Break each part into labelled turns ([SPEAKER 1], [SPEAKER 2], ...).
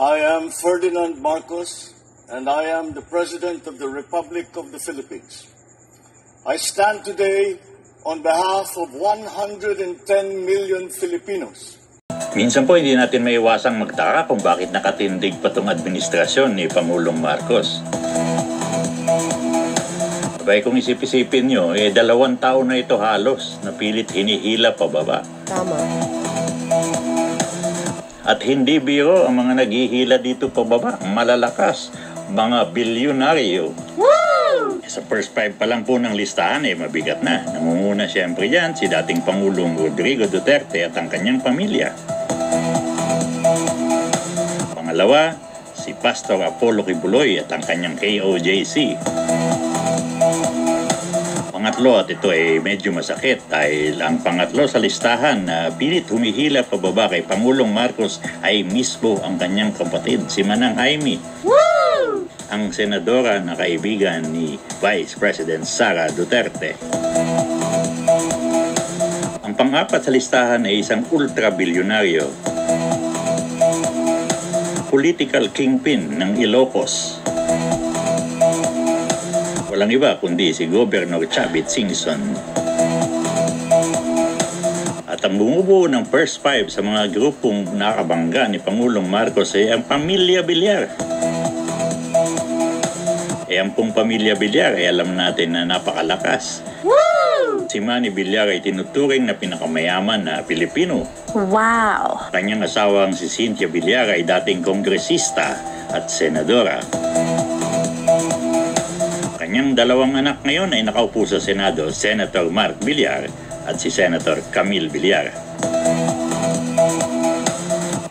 [SPEAKER 1] I am Ferdinand Marcos, and I am the President of the Republic of the Philippines. I stand today on behalf of 110 million Filipinos.
[SPEAKER 2] Minsan po hindi natin maiwasang magtaka kung bakit nakatindig pa itong administrasyon ni Pangulong Marcos. Sabay kung isip-isipin nyo, 2 taon na ito halos, napilit hinihila pababa.
[SPEAKER 3] Tama.
[SPEAKER 2] At hindi biro ang mga naghihila dito pababa, malalakas, mga bilyonaryo. Woo! Sa first 5 pa lang po ng listahan, mabigat na. Namumuna siyempre dyan si dating Pangulong Rodrigo Duterte at ang kanyang pamilya. Pangalawa, si Pastor Apollo Kibuloy at ang kanyang KOJC. Pangatlo, at ito ay medyo masakit dahil ang pangatlo sa listahan na pilit humihila pababa kay Pangulong Marcos ay mismo ang kanyang kapatid, si Manang Jaime. Woo! Ang senadora na kaibigan ni Vice President Sara Duterte. Ang pang-apat sa listahan ay isang ultra-bilyonaryo, political kingpin ng Ilocos. Walang iba kundi si Governor Chavit Singson. At ang bumubuo ng first 5 sa mga grupong nakabangga ni Pangulong Marcos ay ang Pamilya Villar. Ang pong Pamilya Villar ay alam natin na napakalakas. Woo! Si Manny Villar ay tinuturing na pinakamayaman na Pilipino.
[SPEAKER 3] Wow!
[SPEAKER 2] Kanyang asawang si Cynthia Villar ay dating kongresista at senadora. Kanyang 2 anak ngayon ay nakaupo sa Senado, Senator Mark Villar at si Senator Camille Villar.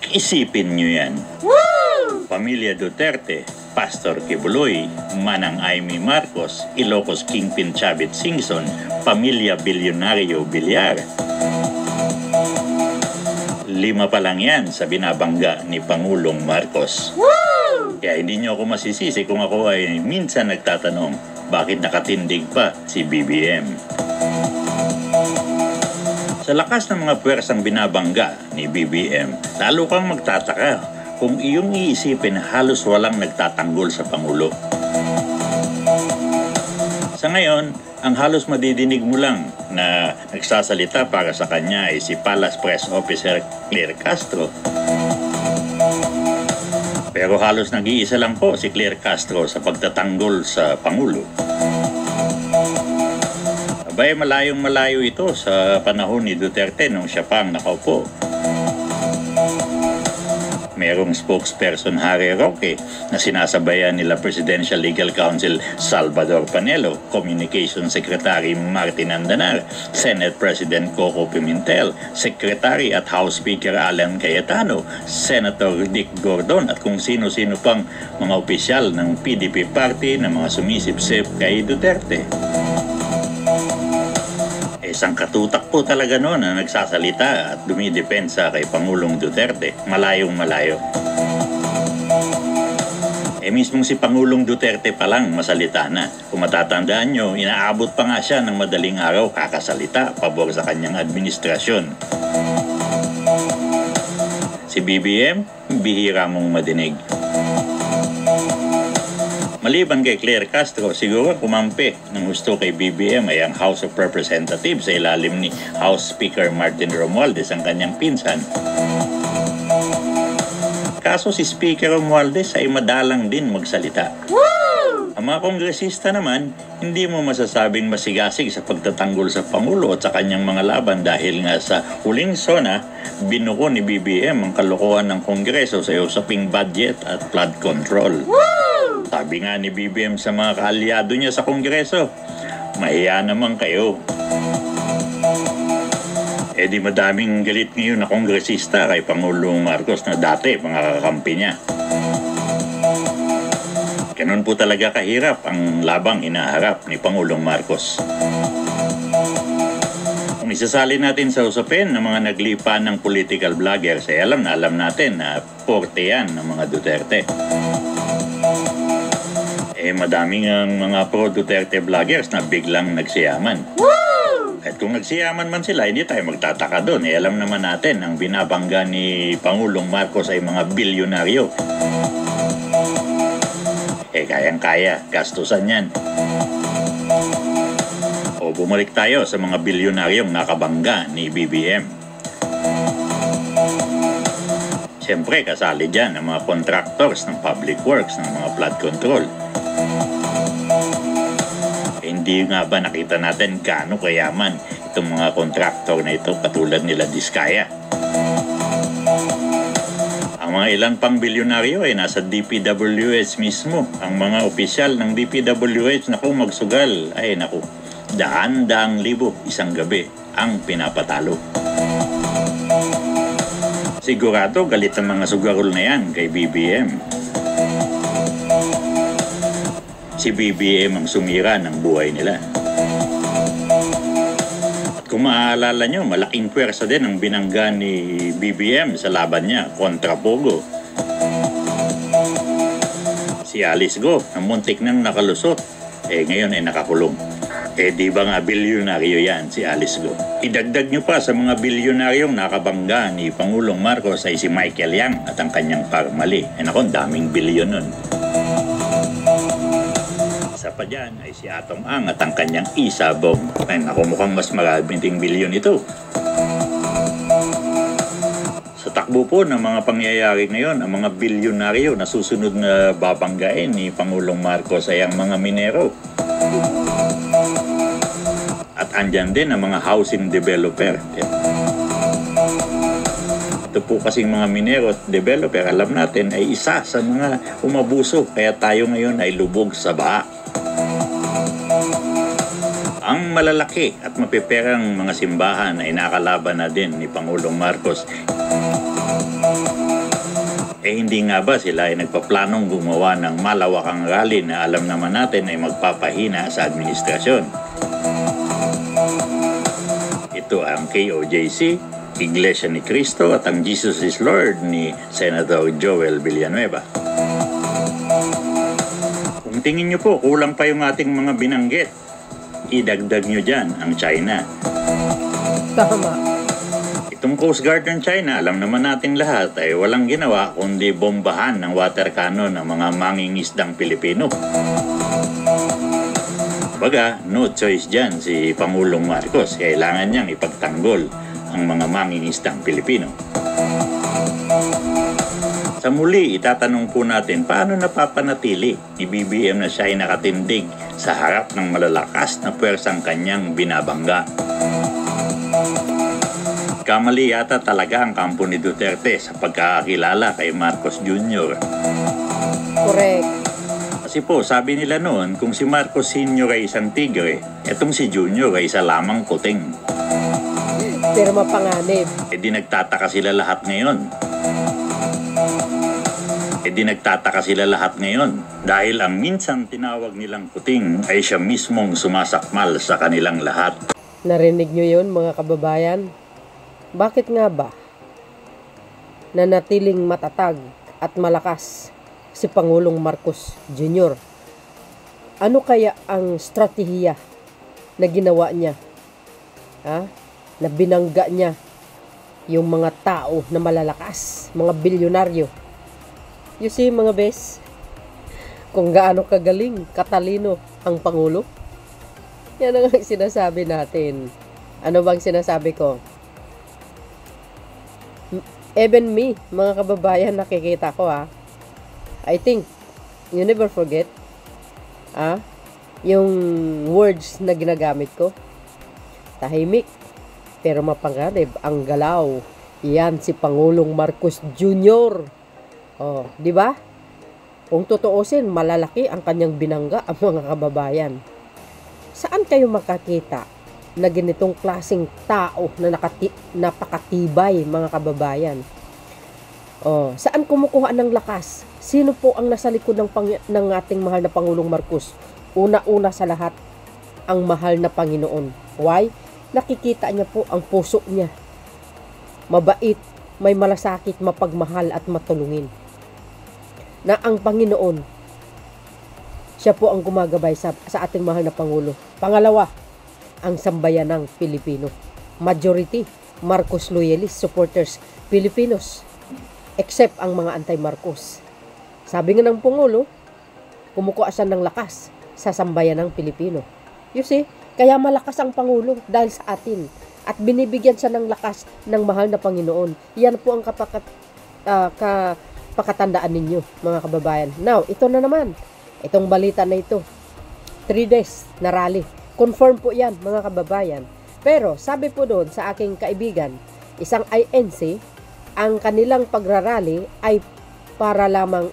[SPEAKER 2] Isipin nyo yan. Woo! Pamilya Duterte, Pastor Kibuloy, Manang Jaime Marcos, Ilocos Kingpin Chavit Singson, Pamilya Bilyonaryo Villar. 5 pa lang yan sa binabangga ni Pangulong Marcos. Woo! Kaya hindi nyo ako masisisi kung ako ay minsan nagtatanong, bakit nakatindig pa si BBM? Sa lakas ng mga puwersang binabangga ni BBM, lalo kang magtataka kung iyong iisipin na halos walang nagtatanggol sa Pangulo. Sa ngayon, ang halos madidinig mo lang na nagsasalita para sa kanya ay si Palace Press Officer Claire Castro. Pero halos nag-iisa lang po si Claire Castro sa pagtatanggol sa Pangulo. Abay, malayong-malayo ito sa panahon ni Duterte nung siya pang nakaupo. Merong spokesperson Harry Roque na sinasabayan nila Presidential Legal Counsel Salvador Panelo, Communication Secretary Martin Andanar, Senate President Coco Pimentel, Secretary at House Speaker Alan Cayetano, Senator Dick Gordon at kung sino-sino pang mga opisyal ng PDP party na mga sumisipsip kay Duterte. Isang katutak po talaga noon na nagsasalita at dumidepensa kay Pangulong Duterte. Malayong-malayo. Mismong si Pangulong Duterte pa lang masalita na. Kung matatandaan nyo, inaabot pa nga siya ng madaling araw kakasalita pabor sa kanyang administrasyon. Si BBM, bihira mong madinig. Maliban kay Claire Castro, siguro kumampi ng gusto kay BBM ay ang House of Representatives sa ilalim ni House Speaker Martin Romualdez, ang kanyang pinsan. Kaso si Speaker Romualdez ay madalang din magsalita. Woo! Ang mga kongresista naman, hindi mo masasabing masigasig sa pagtatanggol sa Pangulo at sa kanyang mga laban dahil nga sa huling sona, binuko ni BBM ang kalokohan ng Kongreso sa usaping budget at flood control. Woo! Sabi nga ni BBM sa mga kaalyado niya sa Kongreso, mahiya naman kayo. Di madaming galit ngayon na kongresista kay Pangulong Marcos na dati mga kakampi niya. Ganun po talaga kahirap ang labang inaharap ni Pangulong Marcos. Kung isasali natin sa usapin ng mga naglipa ng political vloggers, alam natin na porte yan ng mga Duterte. Madaming ang mga pro-Duterte vloggers na biglang nagsiyaman. Woo! At kung nagsiyaman man sila, hindi tayo magtataka doon. Alam naman natin, ang binabangga ni Pangulong Marcos ay mga bilyonaryo. Kayang-kaya, gastusan yan. O bumalik tayo sa mga bilyonaryong nakabangga ni BBM. Siyempre, kasali dyan ang mga contractors ng public works, ng mga flood control. Hindi nga ba nakita natin gaano kayaman itong mga contractor na ito katulad nila Diskaya? Ang mga ilang pang bilyonaryo ay nasa DPWH mismo. Ang mga opisyal ng DPWH, naku, magsugal. Ay naku, daan-daang libo isang gabi ang pinapatalo. Sigurado galit ang mga sugarol na yan kay BBM. Si BBM ang sumira ng buhay nila. At kung maaalala nyo, malaking pwersa din ang binangga ni BBM sa laban niya kontra Pogo. Si Alice Go, ang muntik nang nakalusot, ngayon ay nakakulong. Di ba nga bilyonaryo yan si Alice Go? Idagdag nyo pa sa mga bilyonaryong nakabangga ni Pangulong Marcos ay si Michael Yang at ang kanyang Parmali. Naku, daming bilyon nun. Isa pa dyan ay si Atong Ang at ang kanyang Isabong. Naku, mukhang mas maraming bilyon ito. Sa takbo po ng mga pangyayari ngayon, ang mga bilyonaryo na susunod na babanggain ni Pangulong Marcos ay ang mga minero. At andyan din ang mga housing developer. Ito po kasing mga minero at developer, alam natin, ay isa sa mga umabuso. Kaya tayo ngayon ay lubog sa baha. Ang malalaki at mapiperang mga simbahan ay nakalaban na din ni Pangulong Marcos. Hindi nga ba sila ay nagpaplanong gumawa ng malawakang rally na alam naman natin ay magpapahina sa administrasyon? Ito ang KOJC, Iglesia ni Cristo at ang Jesus is Lord ni Senator Joel Villanueva. Kung tingin nyo po, kulang pa yung ating mga binanggit. Idagdag nyo dyan ang China.
[SPEAKER 3] Tama.
[SPEAKER 2] Itong Coast Guard ng China, alam naman natin lahat, ay walang ginawa kundi bombahan ng water cannon ng mga mangingisdang Pilipino. Baga, no choice dyan si Pangulong Marcos. Kailangan niyang ipagtanggol ang mga mangingisdang Pilipino. Sa muli, itatanong po natin paano napapanatili ni BBM na siya ay nakatindig sa harap ng malalakas na puwersang kanyang binabangga. Kamali yata talaga ang kampo ni Duterte sa pagkakakilala kay Marcos Jr.
[SPEAKER 3] Correct.
[SPEAKER 2] Kasi po, sabi nila noon, kung si Marcos Sr. ay isang tigre, etong si Jr. ay isa lamang kuting.
[SPEAKER 3] Pero mapanganib.
[SPEAKER 2] Di nagtataka sila lahat ngayon. Dahil ang minsan tinawag nilang kuting ay siya mismong sumasakmal sa kanilang lahat.
[SPEAKER 3] Narinig nyo yun, mga kababayan? Bakit nga ba nanatiling matatag at malakas si Pangulong Marcos Jr.? Ano kaya ang strategiya na ginawa niya? Na binangga niya yung mga tao na malalakas, mga bilyonaryo. You see, mga bes, kung gaano kagaling, katalino ang Pangulo. Yan ang sinasabi natin. Ano bang sinasabi ko? Even me, mga kababayan, nakikita ko I think, you never forget yung words na ginagamit ko. Tahimik, pero mapanganib ang galaw. Yan si Pangulong Marcos Jr. Di ba? Kung tutuusin, malalaki ang kanyang binangga ang mga kababayan. Saan kayo makakita na ganitong klaseng tao na napakatibay, mga kababayan? Saan kumukuha ng lakas? Sino po ang nasa likod ng ating mahal na Pangulong Marcos? Una-una sa lahat, ang mahal na Panginoon. Why? Nakikita niya po ang puso niya. Mabait, may malasakit, mapagmahal at matulungin. Na ang Panginoon, siya po ang gumagabay sa ating mahal na Pangulo. Pangalawa, ang sambayanang Pilipino. Majority, Marcos loyalist supporters, Filipinos, except ang mga anti-Marcos. Sabi nga ng Pangulo, kumukuha siya ng lakas sa sambayanang Pilipino. You see, kaya malakas ang Pangulo dahil sa atin. At binibigyan siya ng lakas ng mahal na Panginoon. Yan po ang pakatandaan ninyo, mga kababayan. Now, ito na naman. Itong balita na ito. 3 days na rally. Confirm po yan, mga kababayan. Pero, sabi po doon sa aking kaibigan, isang INC, ang kanilang pagrarally ay para lamang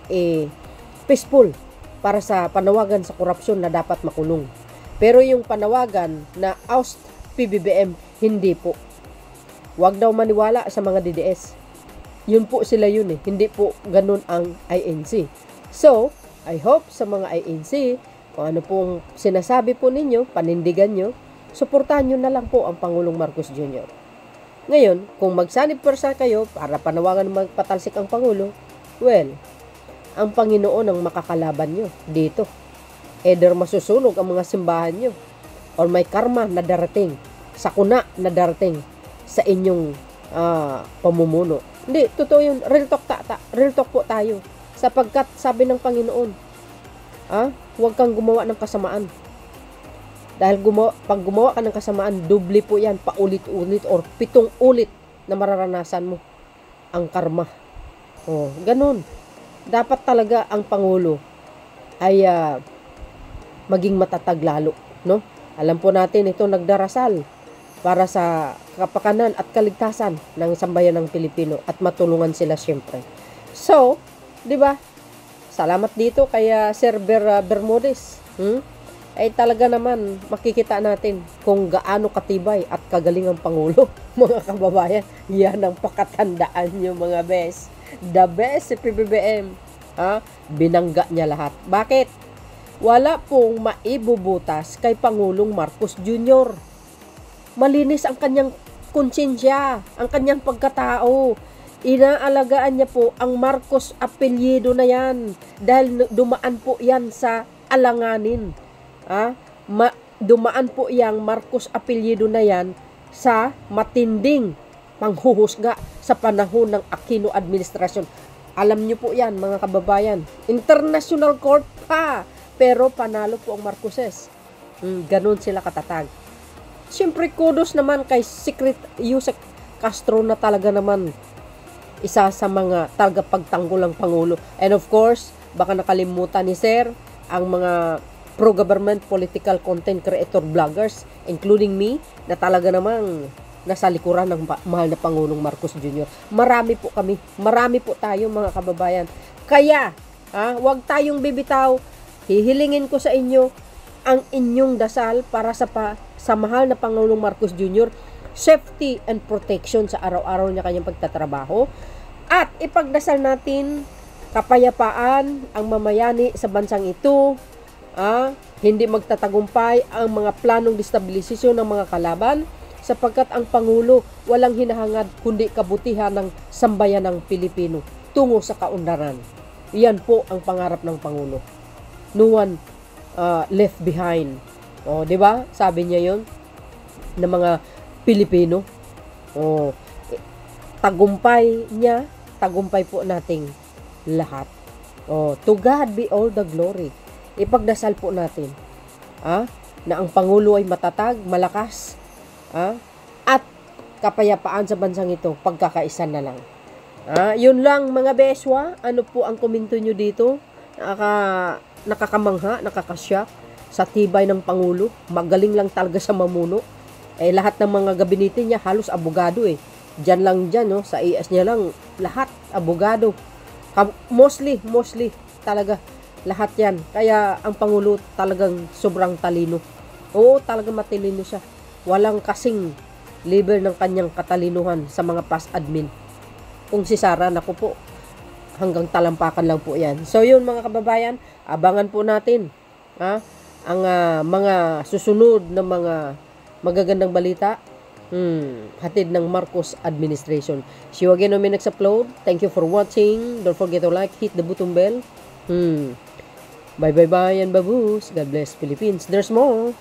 [SPEAKER 3] peaceful, para sa panawagan sa korupsyon na dapat makulong. Pero yung panawagan na oust PBBM, hindi po. Huwag daw maniwala sa mga DDS. Yun po sila yun eh. Hindi po ganun ang INC. So, I hope sa mga INC, kung ano pong sinasabi po ninyo, panindigan nyo, suportahan nyo na lang po ang Pangulong Marcos Jr. Ngayon, kung magsanib persa kayo para panawagan magpatalsik ang Pangulo, well, ang Panginoon ang makakalaban nyo dito. Either masusunog ang mga simbahan nyo or may karma na darating, sakuna na darating sa inyong pamumuno. Hindi, totoo yun. Real talk po tayo. Sapagkat sabi ng Panginoon, huwag kang gumawa ng kasamaan. Dahil pag gumawa ka ng kasamaan, doble po yan, paulit-ulit or 7 ulit na mararanasan mo ang karma. Ganun. Dapat talaga ang Pangulo ay maging matatag lalo, no? Alam po natin ito nagdarasal para sa kapakanan at kaligtasan ng sambayan ng Pilipino at matulungan sila siyempre. So, 'di ba? Salamat dito kay Sir Bermudez. Ay talaga naman makikita natin kung gaano katibay at kagaling ang Pangulo, mga kababayan. Yan ang pakatandaan nyo, mga best. The best si PBBM. Binangga niya lahat. Bakit? Wala pong maibubutas kay Pangulong Marcos Jr. Malinis ang kanyang konsensya, ang kanyang pagkatao. Inaalagaan niya po ang Marcos apelyido na yan dahil dumaan po yan sa alanganin. Dumaan po yang Marcos apelyido na yan sa matinding panghuhusga sa panahon ng Aquino administrasyon. Alam niyo po yan, mga kababayan. International court pa. Pero panalo po ang Marcoses. Ganon sila katatag. Siyempre, kudos naman kay Secret Yusek Castro na talaga naman isa sa mga tagapagtanggol ng Pangulo. And of course, baka nakalimutan ni Sir ang mga pro-government political content creator vloggers, including me, na talaga namang nasa likuran ng mahal na Pangulong Marcos Jr. Marami po kami. Marami po tayo, mga kababayan. Kaya, huwag tayong bibitaw. Hihilingin ko sa inyo ang inyong dasal para sa mahal na Pangulong Marcos Jr. Safety and protection sa araw-araw niya kanyang pagtatrabaho. At ipagdasal natin kapayapaan ang mamayani sa bansang ito. Hindi magtatagumpay ang mga planong destabilisasyon ng mga kalaban sapagkat ang Pangulo walang hinahangad kundi kabutihan ng sambayan ng Pilipino tungo sa kaunlaran. Iyan po ang pangarap ng Pangulo. No one left behind. Di ba? Sabi niya 'yon ng mga Pilipino. Tagumpay niya, tagumpay po nating lahat. To God be all the glory. Ipagdasal po natin na ang Pangulo ay matatag, malakas, at kapayapaan sa bansang ito, pagkakaisa na lang. Yun lang, mga beswa. Ano po ang komento nyo dito? Nakakamangha, nakakasyak sa tibay ng Pangulo. Magaling lang talaga sa mamuno. Lahat ng mga gabinete niya halos abogado Diyan lang no? Sa IAS niya lang lahat abogado. Mostly talaga lahat yan. Kaya ang Pangulo talagang sobrang talino. Oo, talagang matalino siya. Walang kasing level ng kanyang katalinuhan sa mga past admin. Kung si Sara, naku po, hanggang talampakan lang po yan. So yun, mga kababayan, abangan po natin ang mga susunod na mga magagandang balita hatid ng Marcos administration. See you again when we next upload. Thank you for watching. Don't forget to like, hit the button bell. Bye and baboos. God bless Philippines. There's more.